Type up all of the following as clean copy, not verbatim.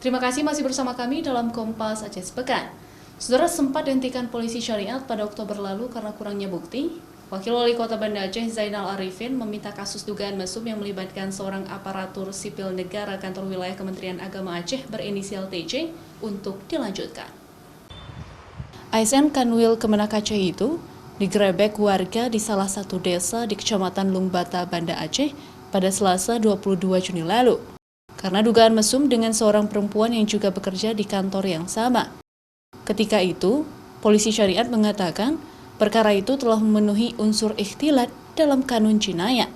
Terima kasih masih bersama kami dalam Kompas Aceh Sepekan. Saudara, sempat dihentikan polisi syariat pada Oktober lalu karena kurangnya bukti. Wakil Wali Kota Banda Aceh Zainal Arifin meminta kasus dugaan mesum yang melibatkan seorang aparatur sipil negara kantor wilayah Kementerian Agama Aceh berinisial TJ untuk dilanjutkan. ASN Kanwil Kemenak Aceh itu digerebek warga di salah satu desa di Kecamatan Lungbata, Banda Aceh pada Selasa 22 Juni lalu. Karena dugaan mesum dengan seorang perempuan yang juga bekerja di kantor yang sama. Ketika itu, polisi syariat mengatakan perkara itu telah memenuhi unsur ikhtilat dalam kanun jinayat.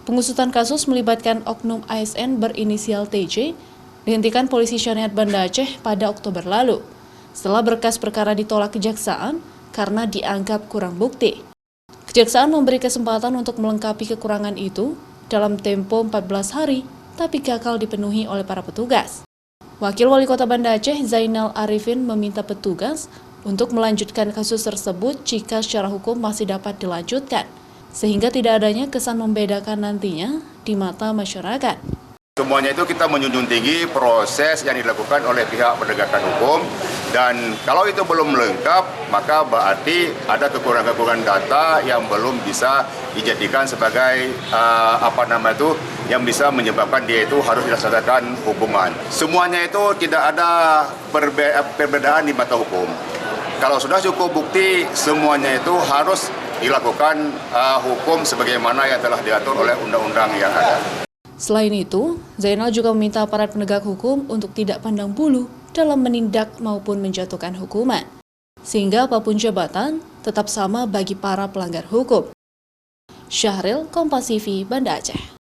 Pengusutan kasus melibatkan oknum ASN berinisial TJ dihentikan polisi syariat Banda Aceh pada Oktober lalu, setelah berkas perkara ditolak kejaksaan karena dianggap kurang bukti. Kejaksaan memberi kesempatan untuk melengkapi kekurangan itu dalam tempo 14 hari, tapi gagal dipenuhi oleh para petugas. Wakil Wali Kota Banda Aceh Zainal Arifin meminta petugas untuk melanjutkan kasus tersebut jika secara hukum masih dapat dilanjutkan, sehingga tidak adanya kesan membedakan nantinya di mata masyarakat. Semuanya itu kita menjunjung tinggi proses yang dilakukan oleh pihak penegakan hukum, dan kalau itu belum lengkap maka berarti ada kekurangan-kekurangan data yang belum bisa dijadikan sebagai yang bisa menyebabkan dia itu harus dilaksanakan hukuman. Semuanya itu tidak ada perbedaan di mata hukum. Kalau sudah cukup bukti, semuanya itu harus dilakukan hukum sebagaimana yang telah diatur oleh undang-undang yang ada. Selain itu, Zainal juga meminta aparat penegak hukum untuk tidak pandang bulu dalam menindak maupun menjatuhkan hukuman, sehingga apapun jabatan tetap sama bagi para pelanggar hukum. Syahril, Kompas TV, Banda Aceh.